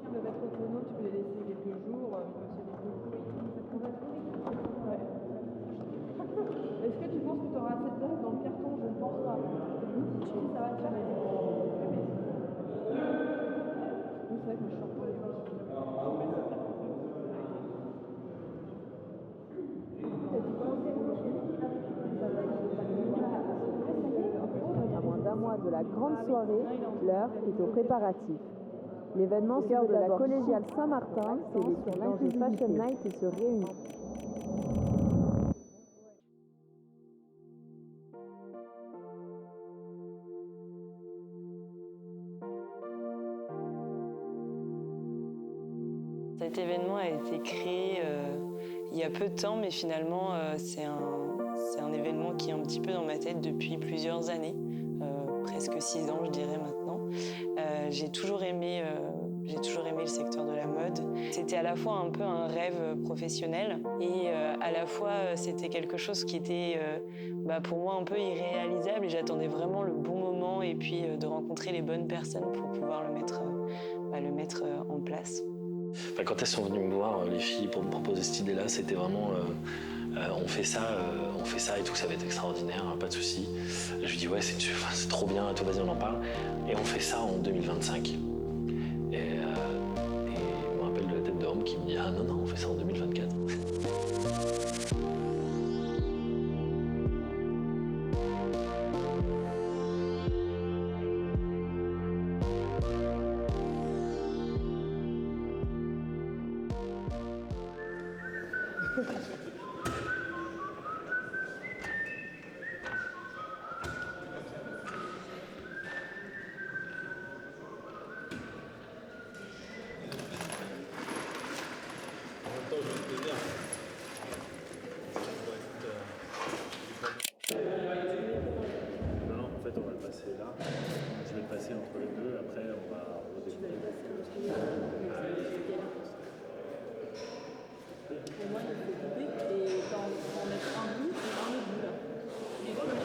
peuvent être autonomes, tu peux les laisser quelques jours, ils peuvent se débrouiller. Ouais. Est-ce que tu penses que tu auras assez de place dans le carton? Je ne pense pas. Si ça va te faire. Oui, c'est vrai que je suis un peu. À moins d'un mois de la grande soirée, l'heure est aux préparatifs. L'événement au cœur de la collégiale Saint-Martin, c'est l'équipe d'Angers Fashion Night et se réunit. Cet événement a été créé il y a peu de temps, mais finalement c'est un événement qui est un petit peu dans ma tête depuis plusieurs années, presque 6 ans je dirais maintenant. J'ai toujours aimé le secteur de la mode. C'était à la fois un peu un rêve professionnel et à la fois c'était quelque chose qui était pour moi un peu irréalisable et j'attendais vraiment le bon moment et puis de rencontrer les bonnes personnes pour pouvoir le mettre en place. Quand elles sont venues me voir, les filles, pour me proposer cette idée-là, c'était vraiment on fait ça et tout, ça va être extraordinaire, hein, pas de souci. Je lui dis ouais, c'est trop bien, tout, vas-y, on en parle. Et on fait ça en 2025. Et je me rappelle de la tête de Rome qui me dit ah non, on fait ça en 2024. Non, en fait, on va le passer là. Je vais le passer entre les deux. Après, on va redécouper. Pour moi, il faut couper et en mettre un bout et un autre bout là. Et coller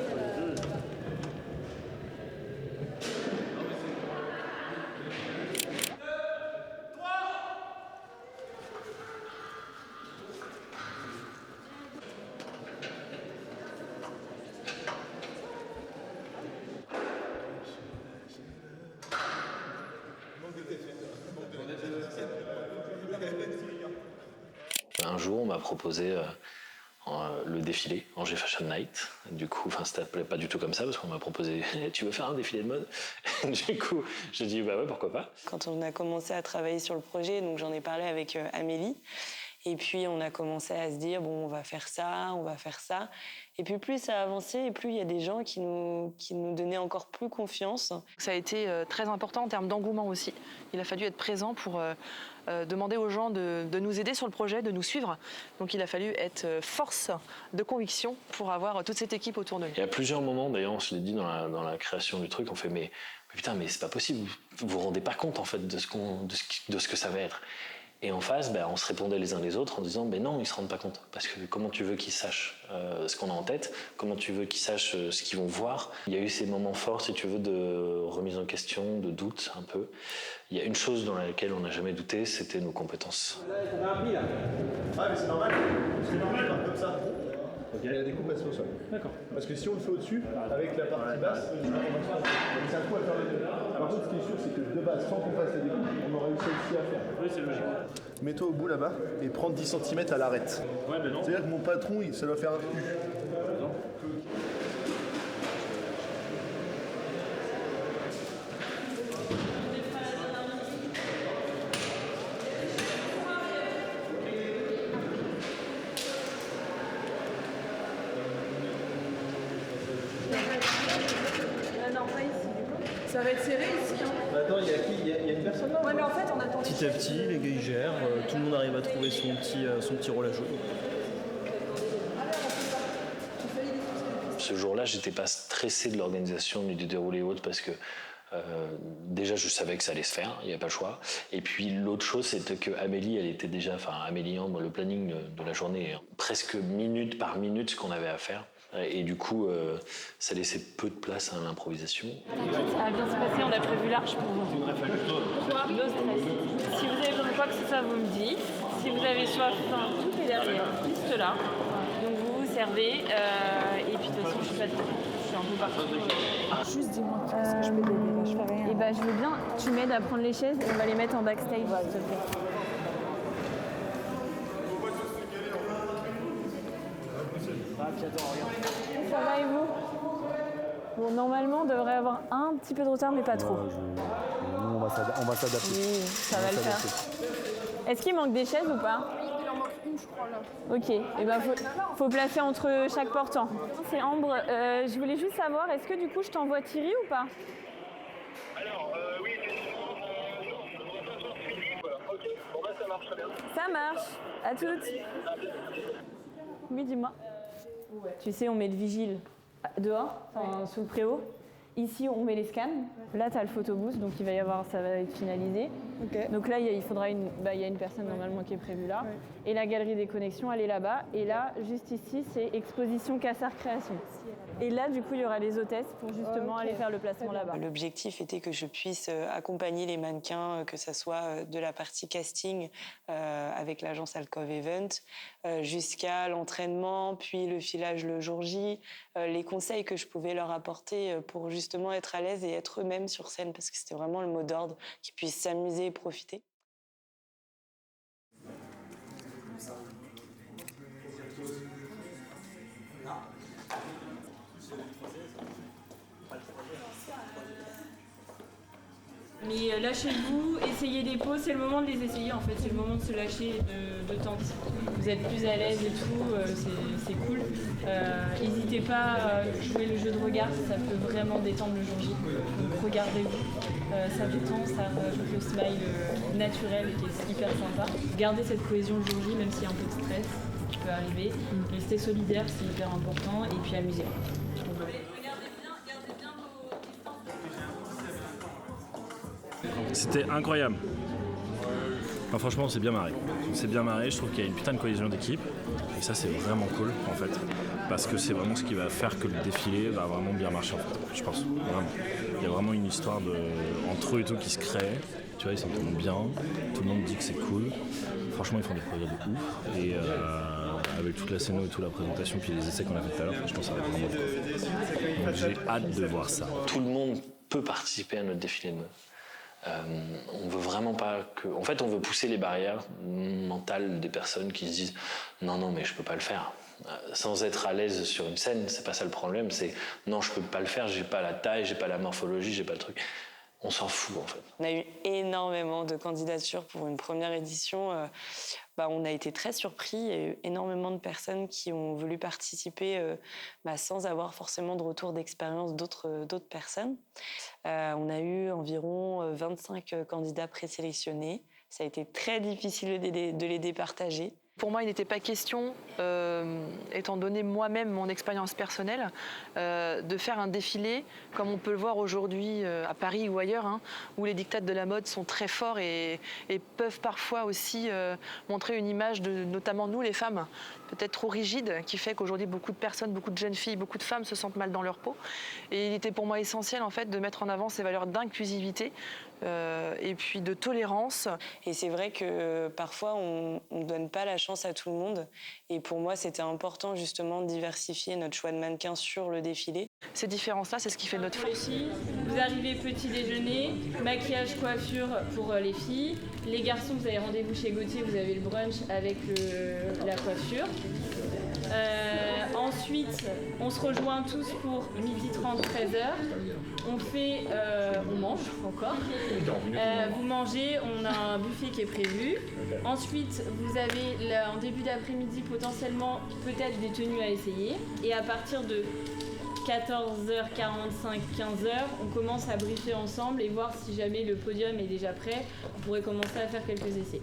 Un jour, on m'a proposé le défilé Angers Fashion Night. Du coup, ça s'appelait pas du tout comme ça parce qu'on m'a proposé tu veux faire un défilé de mode? Du coup, j'ai dit bah ouais, pourquoi pas. Quand on a commencé à travailler sur le projet, donc j'en ai parlé avec Amélie. Et puis on a commencé à se dire bon, on va faire ça, on va faire ça. Et puis plus ça avançait, et plus il y a des gens qui nous donnaient encore plus confiance. Ça a été très important en termes d'engouement aussi. Il a fallu être présent pour demander aux gens de nous aider sur le projet, de nous suivre. Donc il a fallu être force de conviction pour avoir toute cette équipe autour de nous. Il y a plusieurs moments, d'ailleurs, on se l'est dit dans la création du truc, on fait mais putain, mais c'est pas possible, vous vous rendez pas compte en fait de ce que ça va être. Et en face, on se répondait les uns les autres en disant non, ils se rendent pas compte. Parce que comment tu veux qu'ils sachent ce qu'on a en tête? Comment tu veux qu'ils sachent ce qu'ils vont voir? Il y a eu ces moments forts, si tu veux, de remise en question, de doute un peu. Il y a une chose dans laquelle on n'a jamais douté, c'était nos compétences. On a un pli là. Ah mais c'est normal. C'est normal comme ça. Okay. Et la découpe elle se fait au sol. D'accord. Parce que si on le fait au-dessus, avec la partie basse, c'est un coup à faire les deux. Par contre, ce qui est sûr, c'est que de base, sans qu'on fasse la découpe, on aurait réussi aussi à faire. Oui, c'est logique. Mets-toi au bout là-bas et prends 10 cm à l'arête. Ouais, mais non. C'est-à-dire que mon patron, ça doit faire un U. Ça va être serré ici. Hein. Attends, il y a qui? Il y a une personne là? Ouais, mais en fait, on attend. Petit à petit, les gars ils gèrent, tout le monde arrive à trouver son petit rôle à jouer. Ce jour-là, j'étais pas stressé de l'organisation ni du déroulé et autres parce que déjà je savais que ça allait se faire, il n'y avait pas le choix. Et puis l'autre chose, c'était que Amélie, elle était déjà, Amélie, le planning de la journée, presque minute par minute ce qu'on avait à faire. Et du coup, ça laissait peu de place à l'improvisation. Ça va bien se passer, on a prévu large pour vous. No stress. Si vous avez besoin de quoi que ce soit, vous me dites. Si vous avez soif, tout est derrière, juste là. Donc vous vous servez. Et puis de toute façon, je suis pas de je suis un peu partout. Juste dis-moi, est-ce que je peux t'aider là? Je fais rien. Et bah je veux bien, tu m'aides à prendre les chaises et on va les mettre en backstage, s'il te plaît. Ça va et vous? Bon, normalement, on devrait avoir un petit peu de retard, mais pas trop. Nous, on va s'adapter. Oui, ça va le faire. Est-ce qu'il manque des chaises ou pas? Oui, il en manque une, je crois, là. Ok, et ben faut placer entre chaque portant. C'est Ambre, je voulais juste savoir, est-ce que du coup je t'envoie Thierry ou pas? Alors, oui, effectivement, on va pas faire suivi, voilà. Ok, bon bah ça marche très bien. Ça marche, à toutes. Oui, dis-moi. Tu sais, on met le vigile dehors, sous le préau. Ici, on met les scans. Là, tu as le photobooth, donc il va y avoir, ça va être finalisé. Okay. Donc là, il faudra il y a une personne normalement qui est prévue là. Ouais. Et la galerie des connexions, elle est là-bas. Et là, juste ici, c'est exposition Cassar Création. Et là, du coup, il y aura les hôtesses pour justement aller faire le placement là-bas. L'objectif était que je puisse accompagner les mannequins, que ce soit de la partie casting avec l'agence Alcove Event, jusqu'à l'entraînement, puis le filage le jour J, les conseils que je pouvais leur apporter pour justement être à l'aise et être eux-mêmes sur scène, parce que c'était vraiment le mot d'ordre, qu'ils puissent s'amuser et profiter. Mais lâchez-vous, essayez des pauses, c'est le moment de les essayer en fait, c'est le moment de se lâcher de tente. Vous êtes plus à l'aise et tout, c'est cool. N'hésitez pas à jouer le jeu de regard, ça peut vraiment détendre le jour J. Donc regardez-vous, ça détend, ça rajoute le smile naturel qui est hyper sympa. Gardez cette cohésion le jour J même s'il y a un peu de stress qui peut arriver. Restez solidaire, c'est hyper important, et puis amusez-vous. C'était incroyable. Enfin, franchement, on s'est bien marré. On s'est bien marré, je trouve qu'il y a une putain de cohésion d'équipe. Et ça, c'est vraiment cool, en fait. Parce que c'est vraiment ce qui va faire que le défilé va vraiment bien marcher, en fait. Je pense, vraiment. Il y a vraiment une histoire entre eux et tout qui se crée. Tu vois, ils s'entendent bien. Tout le monde dit que c'est cool. Franchement, ils font des projets de ouf. Et avec toute la scène et toute la présentation, puis les essais qu'on a fait tout à l'heure, franchement, ça va être vraiment cool. Donc j'ai hâte de voir ça. Tout le monde peut participer à notre défilé de mode. On veut vraiment pas que... En fait, on veut pousser les barrières mentales des personnes qui se disent « Non, mais je peux pas le faire ». Sans être à l'aise sur une scène, c'est pas ça le problème, c'est « Non, je peux pas le faire, j'ai pas la taille, j'ai pas la morphologie, j'ai pas le truc ». On s'en fout, en fait. On a eu énormément de candidatures pour une première édition. On a été très surpris. Il y a eu énormément de personnes qui ont voulu participer sans avoir forcément de retour d'expérience d'autres personnes. On a eu environ 25 candidats présélectionnés. Ça a été très difficile de les départager. Pour moi, il n'était pas question, étant donné moi-même mon expérience personnelle, de faire un défilé comme on peut le voir aujourd'hui à Paris ou ailleurs, où les diktats de la mode sont très forts et peuvent parfois aussi montrer une image de, notamment nous les femmes, peut-être trop rigide, qui fait qu'aujourd'hui beaucoup de personnes, beaucoup de jeunes filles, beaucoup de femmes se sentent mal dans leur peau. Et il était pour moi essentiel en fait de mettre en avant ces valeurs d'inclusivité et puis de tolérance. Et c'est vrai que parfois on ne donne pas la chance à tout le monde. Et pour moi, c'était important justement de diversifier notre choix de mannequins sur le défilé. Ces différences-là, c'est ce qui fait notre force. Vous arrivez petit déjeuner, maquillage, coiffure pour les filles. Les garçons, vous avez rendez-vous chez Gauthier, vous avez le brunch avec la coiffure. Ensuite, on se rejoint tous pour 12h30, 13h. On mange encore. Vous mangez, on a un buffet qui est prévu. Ensuite, vous avez en début d'après-midi potentiellement peut-être des tenues à essayer. Et à partir de 14h45, 15h, on commence à briefer ensemble et voir si jamais le podium est déjà prêt. On pourrait commencer à faire quelques essais.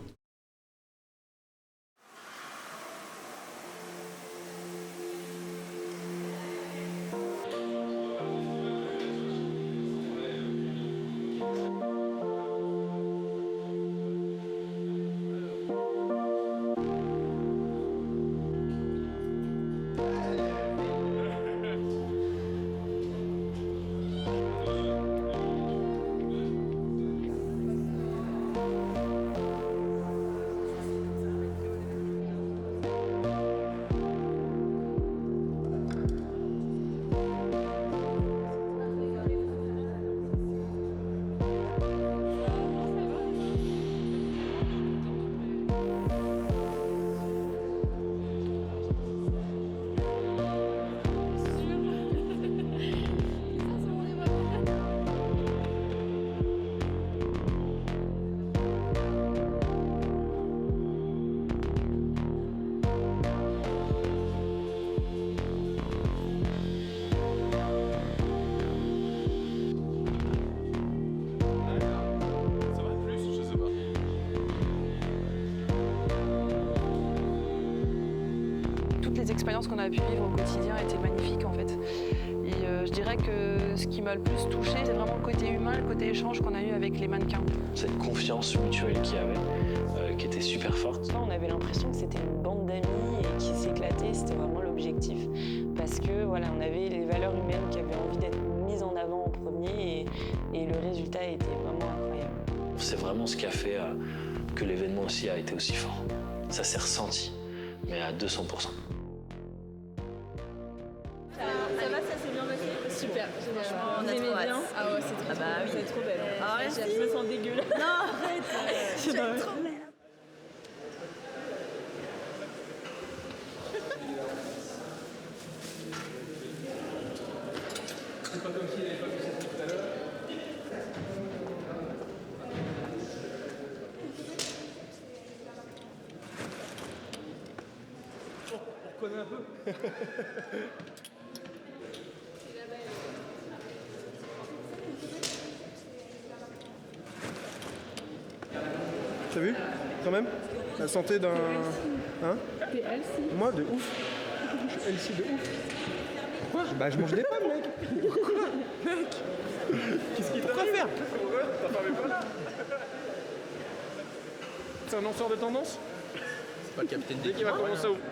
l'expérience qu'on a pu vivre au quotidien était magnifique en fait. Et je dirais que ce qui m'a le plus touchée, c'est vraiment le côté humain, le côté échange qu'on a eu avec les mannequins. Cette confiance mutuelle qu'il y avait, qui était super forte. On avait l'impression que c'était une bande d'amis et qui s'éclatait, c'était vraiment l'objectif. Parce que voilà, on avait les valeurs humaines qui avaient envie d'être mises en avant en premier et le résultat était vraiment incroyable. C'est vraiment ce qui a fait que l'événement aussi a été aussi fort. Ça s'est ressenti, mais à 200%. Ça va, ça s'est bien passé? Super, franchement, on a trop hâte. Bien. Ah ouais, c'est trop oui, c'est trop belle. Ah merci. Je me sens dégueulasse. Non, arrête. C'est trop belle. C'est pas comme s'il n'avait pas fait ça tout à l'heure. On reconnaît un peu. T'as vu? Quand même? La santé d'un... Hein? T'es Elsie. Moi, de ouf. Je suis Elsie de ouf. Quoi? Bah je mange des pommes, mec. Pourquoi? Mec, qu'est-ce qu'il t'arrive? Faire? T'as pas vu par là? C'est un lanceur de tendance? C'est pas le capitaine Dès qu'il va commencer à ouvrir.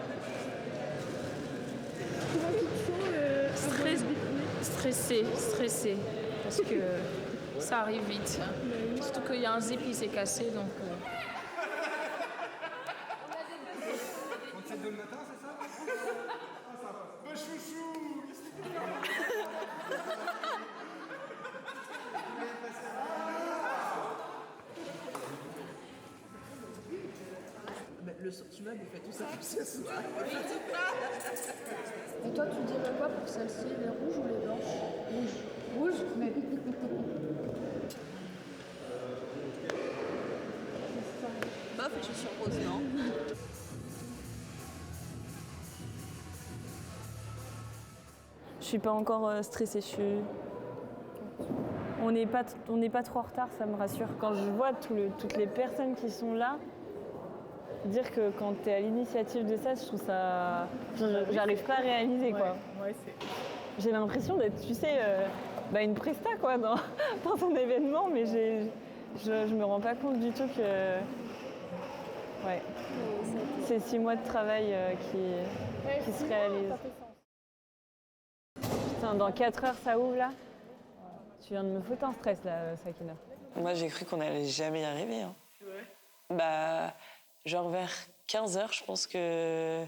Stressé, parce que ça arrive vite. Surtout qu'il y a un zip qui s'est cassé, donc... C'est le matin, c'est ça? Oh chouchou! Le sortiment, il fait tout ça pour ce soir. Et toi, tu dirais quoi pour celle-ci, les rouges ou les blanches? Rouge, mais... Bof, je suis sur rose, non? Je suis pas encore stressée. On n'est pas trop en retard, ça me rassure. Quand je vois toutes les personnes qui sont là, dire que quand tu es à l'initiative de ça, je trouve ça... J'arrive pas à réaliser, quoi. Ouais, j'ai l'impression d'être, tu sais, une presta, quoi, dans ton événement, mais je me rends pas compte du tout que... Ouais. C'est 6 mois de travail qui se réalisent. Putain, dans 4 heures, ça ouvre, là? Tu viens de me foutre un stress, là, Sakina. Moi, j'ai cru qu'on allait jamais y arriver. Hein. Bah, genre vers 15h, je pense que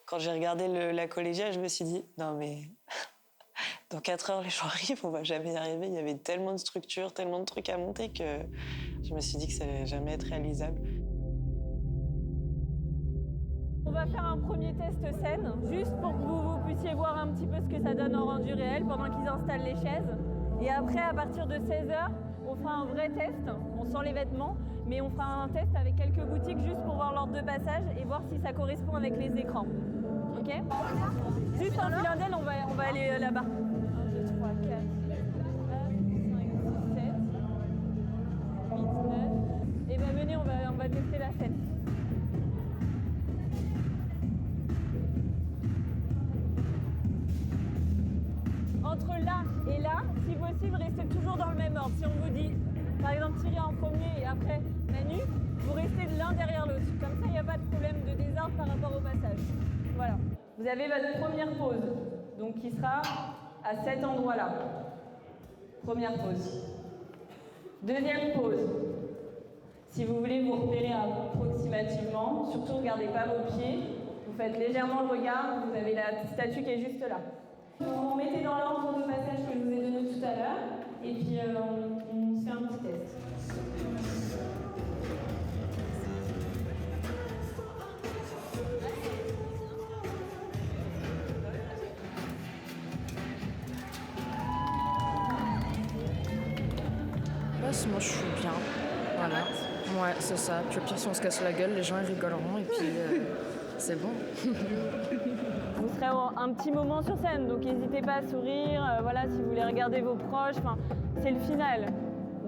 quand j'ai regardé la collégiale, je me suis dit, non mais dans 4 heures, les gens arrivent, on va jamais y arriver. Il y avait tellement de structures, tellement de trucs à monter que je me suis dit que ça allait jamais être réalisable. On va faire un premier test scène, juste pour que vous puissiez voir un petit peu ce que ça donne en rendu réel pendant qu'ils installent les chaises. Et après, à partir de 16h, on fera un vrai test. On sort les vêtements, mais on fera un test avec quelques boutiques juste pour voir l'ordre de passage et voir si ça correspond avec les écrans. Ok? Juste en filant d'elle, on va aller là-bas. 1, 2, 3, 4, 5, 6, 7, 8, 9. Et ben venez, on va tester la scène. Entre là et là, si possible, restez toujours dans le même ordre. Si on vous dit, par exemple, Thierry en premier et après Manu, vous restez l'un derrière l'autre. Comme ça, il n'y a pas de problème de désordre par rapport au passage. Voilà. Vous avez votre première pause, donc qui sera à cet endroit-là. Première pause. Deuxième pause. Si vous voulez vous repérer approximativement, surtout ne regardez pas vos pieds. Vous faites légèrement le regard, vous avez la statue qui est juste là. Vous remettez dans l'ordre de passage que je vous ai donné tout à l'heure, et puis on se fait un petit test. Moi je suis bien, voilà. Ouais, c'est ça. Puis au pire, si on se casse la gueule, les gens ils rigoleront et puis c'est bon. Vous serez un petit moment sur scène, donc n'hésitez pas à sourire, voilà, si vous voulez regarder vos proches, c'est le final.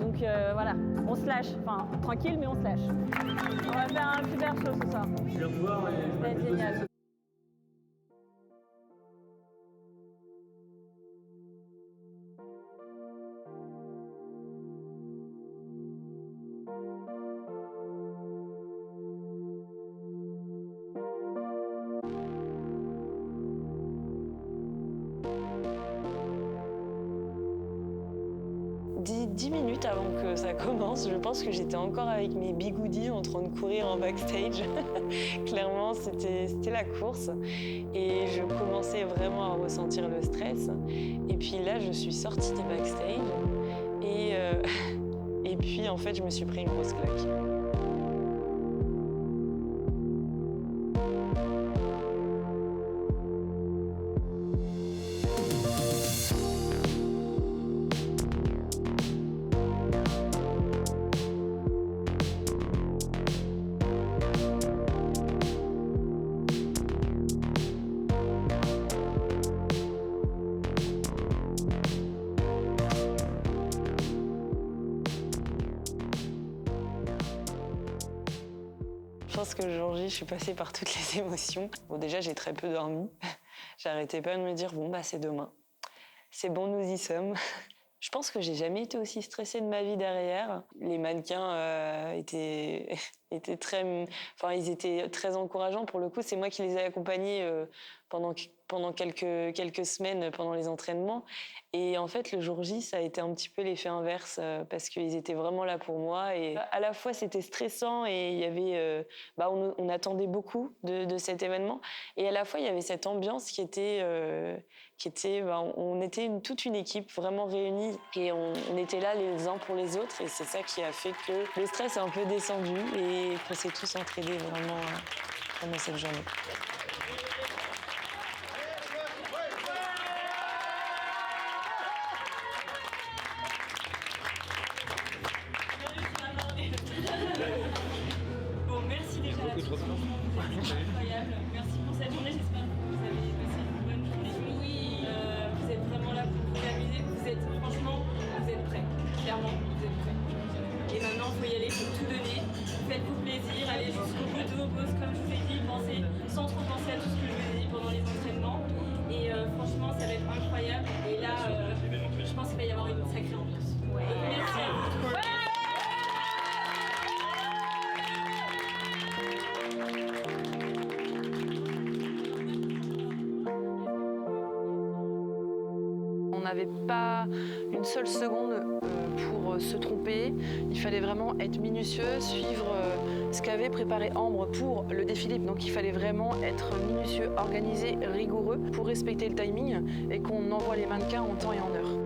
Donc voilà, on se lâche, tranquille, mais on se lâche. On va faire un super show ce soir. Je viens de voir et ça va être génial. 10 minutes avant que ça commence, je pense que j'étais encore avec mes bigoudis en train de courir en backstage. Clairement, c'était la course. Et je commençais vraiment à ressentir le stress. Et puis là, je suis sortie du backstage. Et puis, en fait, je me suis pris une grosse claque. Je pense que le jour J, je suis passée par toutes les émotions. Bon, déjà, j'ai très peu dormi. J'arrêtais pas de me dire, bon, bah, c'est demain. C'est bon, nous y sommes. Je pense que j'ai jamais été aussi stressée de ma vie derrière. Les mannequins étaient ils étaient très encourageants. Pour le coup, c'est moi qui les ai accompagnés pendant quelques semaines pendant les entraînements. Et en fait, le jour J, ça a été un petit peu l'effet inverse parce qu'ils étaient vraiment là pour moi. Et à la fois, c'était stressant et il y avait, on attendait beaucoup de cet événement. Et à la fois, il y avait cette ambiance qui était on était toute une équipe vraiment réunie et on était là les uns pour les autres. Et c'est ça qui a fait que le stress est un peu descendu et qu'on s'est tous entraînés vraiment pendant cette journée. Bon, merci déjà à tous. C'est incroyable. Merci pour cette journée. J'espère que vous avez passé une bonne journée. Oui. Vous êtes vraiment là pour vous amuser. Franchement, vous êtes prêts. Clairement, vous êtes prêts. Et maintenant, il faut y aller, il faut tout donner. Faites-vous plaisir, allez jusqu'au bout de vos pauses, comme je vous ai dit. Pensez, sans trop penser à tout ce que je vous ai dit pendant les entraînements. Et franchement, ça va être incroyable. Et là, je pense qu'il va y avoir une sacrée ambiance. Ouais. Merci à vous. Ouais. On n'avait pas une seule seconde pour se tromper. Il fallait vraiment être minutieux, suivre ce qu'avait préparé Ambre pour le défilé. Donc il fallait vraiment être minutieux, organisé, rigoureux pour respecter le timing et qu'on envoie les mannequins en temps et en heure.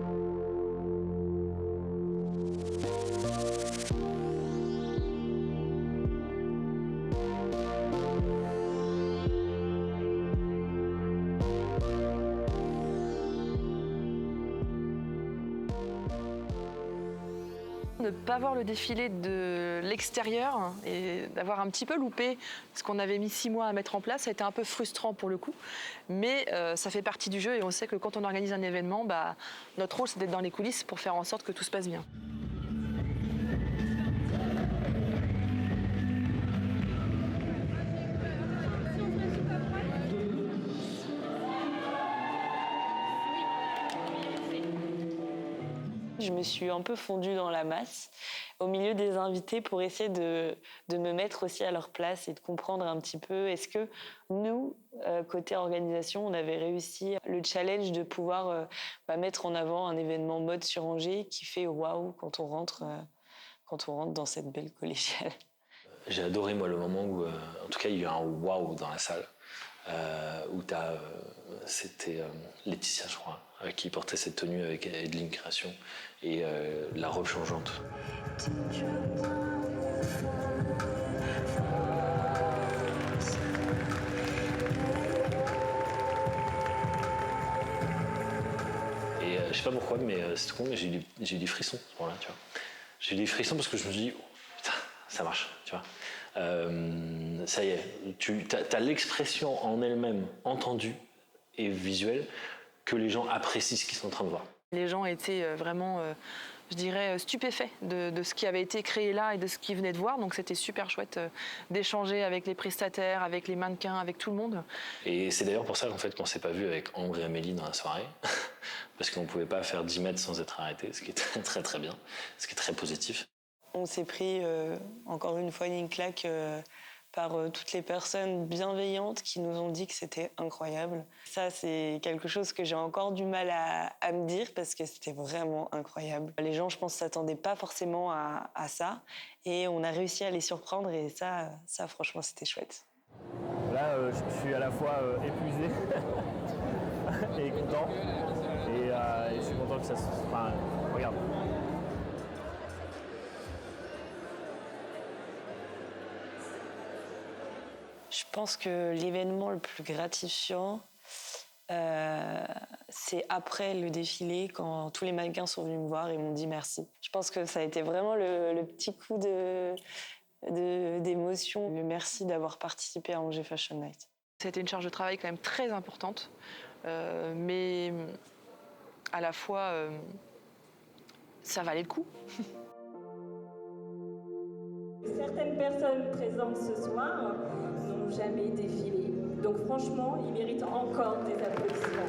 Ne pas voir le défilé de l'extérieur et d'avoir un petit peu loupé ce qu'on avait mis 6 mois à mettre en place, ça a été un peu frustrant pour le coup. Mais ça fait partie du jeu et on sait que quand on organise un événement, notre rôle c'est d'être dans les coulisses pour faire en sorte que tout se passe bien. Je me suis un peu fondue dans la masse, au milieu des invités, pour essayer de me mettre aussi à leur place et de comprendre un petit peu, est-ce que nous, côté organisation, on avait réussi le challenge de pouvoir mettre en avant un événement mode sur Angers qui fait waouh quand on rentre dans cette belle collégiale. J'ai adoré, moi, le moment où, en tout cas, il y a eu un waouh dans la salle, où c'était Laetitia, je crois, qui portait cette tenue avec Edeline Création et la robe changeante. Et je sais pas pourquoi, mais c'est tout con, mais j'ai eu des frissons à ce moment-là, tu vois. J'ai eu des frissons parce que je me dis, oh, putain, ça marche, tu vois. Ça y est, tu as l'expression en elle-même entendue et visuelle que les gens apprécient ce qu'ils sont en train de voir. Les gens étaient vraiment, je dirais, stupéfaits de ce qui avait été créé là et de ce qu'ils venaient de voir. Donc c'était super chouette d'échanger avec les prestataires, avec les mannequins, avec tout le monde. Et c'est d'ailleurs pour ça qu'en fait, qu'on ne s'est pas vu avec Ambre et Amélie dans la soirée, parce qu'on ne pouvait pas faire 10 mètres sans être arrêté, ce qui est très très très bien, ce qui est très positif. On s'est pris encore une fois une claque par toutes les personnes bienveillantes qui nous ont dit que c'était incroyable. Ça, c'est quelque chose que j'ai encore du mal à me dire parce que c'était vraiment incroyable. Les gens, je pense, s'attendaient pas forcément à ça et on a réussi à les surprendre et ça franchement, c'était chouette. Là, je suis à la fois épuisé et content. Et je suis content que ça se... Enfin, regarde. Je pense que l'événement le plus gratifiant, c'est après le défilé, quand tous les mannequins sont venus me voir et m'ont dit merci. Je pense que ça a été vraiment le petit coup d'émotion, le merci d'avoir participé à Angers Fashion Night. C'était une charge de travail quand même très importante, mais à la fois, ça valait le coup. Certaines personnes présentes ce soir n'ont jamais défilé. Donc franchement, ils méritent encore des applaudissements.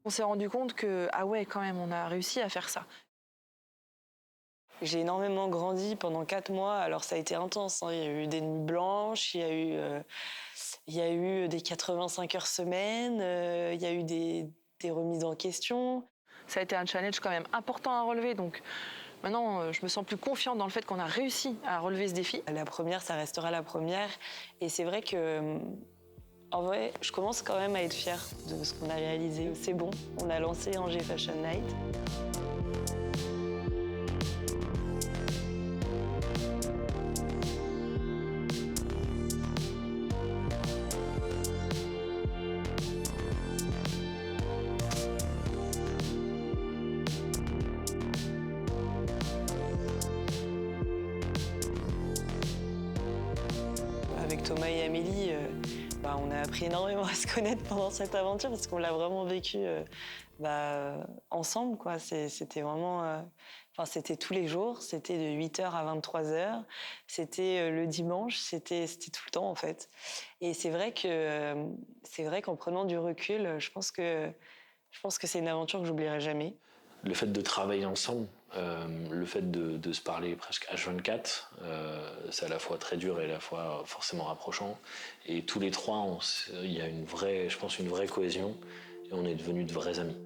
On s'est rendu compte que, ah ouais, quand même, on a réussi à faire ça. J'ai énormément grandi pendant 4 mois, alors ça a été intense, hein. Il y a eu des nuits blanches, il y a eu des 85 heures semaine, il y a eu des remises en question. Ça a été un challenge quand même important à relever, donc maintenant je me sens plus confiante dans le fait qu'on a réussi à relever ce défi. La première, ça restera la première, et c'est vrai que, en vrai, je commence quand même à être fière de ce qu'on a réalisé. C'est bon, on a lancé Angers Fashion Night. Avec Thomas et Amélie, on a appris énormément à se connaître pendant cette aventure parce qu'on l'a vraiment vécu ensemble, quoi. C'était vraiment... c'était tous les jours, c'était de 8h à 23h, c'était le dimanche, c'était tout le temps, en fait. Et c'est vrai qu'en prenant du recul, je pense que c'est une aventure que j'oublierai jamais. Le fait de travailler ensemble, le fait de se parler presque H24, c'est à la fois très dur et à la fois forcément rapprochant. Et tous les trois, il y a une vraie cohésion et on est devenus de vrais amis.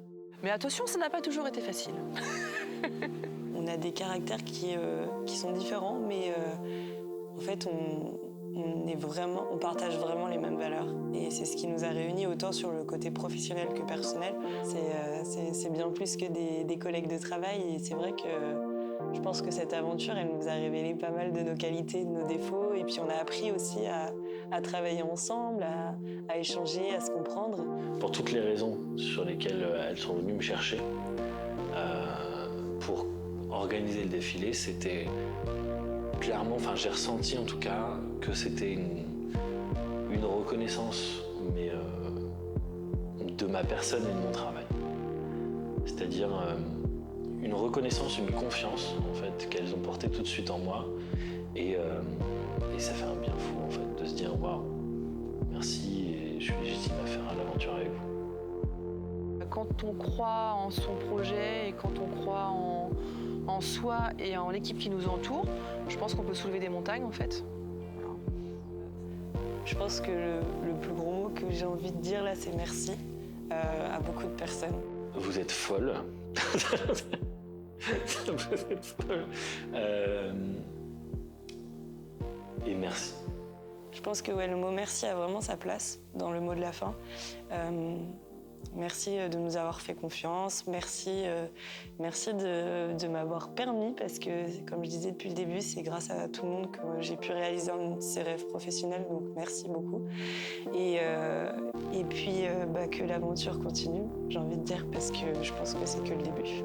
Mais attention, ça n'a pas toujours été facile. On a des caractères qui sont différents, mais en fait, on partage vraiment les mêmes valeurs. Et c'est ce qui nous a réunis autant sur le côté professionnel que personnel. C'est bien plus que des collègues de travail. Et c'est vrai que je pense que cette aventure, elle nous a révélé pas mal de nos qualités, de nos défauts. Et puis on a appris aussi à travailler ensemble, à échanger, à se comprendre. Pour toutes les raisons sur lesquelles elles sont venues me chercher, pour organiser le défilé, c'était... Clairement, j'ai ressenti en tout cas que c'était une reconnaissance de ma personne et de mon travail. C'est-à-dire une reconnaissance, une confiance en fait qu'elles ont portée tout de suite en moi et ça fait un bien fou en fait de se dire waouh, merci et je suis légitime à faire l'aventure avec vous. Quand on croit en son projet et quand on croit en soi et en l'équipe qui nous entoure, je pense qu'on peut soulever des montagnes en fait. Je pense que le plus gros mot que j'ai envie de dire là, c'est merci à beaucoup de personnes. Vous êtes folle. Vous êtes folle. Et merci. Je pense que le mot merci a vraiment sa place dans le mot de la fin. Merci de nous avoir fait confiance, merci de m'avoir permis, parce que, comme je disais depuis le début, c'est grâce à tout le monde que j'ai pu réaliser un de ces rêves professionnels, donc merci beaucoup. Et puis que l'aventure continue, j'ai envie de dire, parce que je pense que c'est que le début.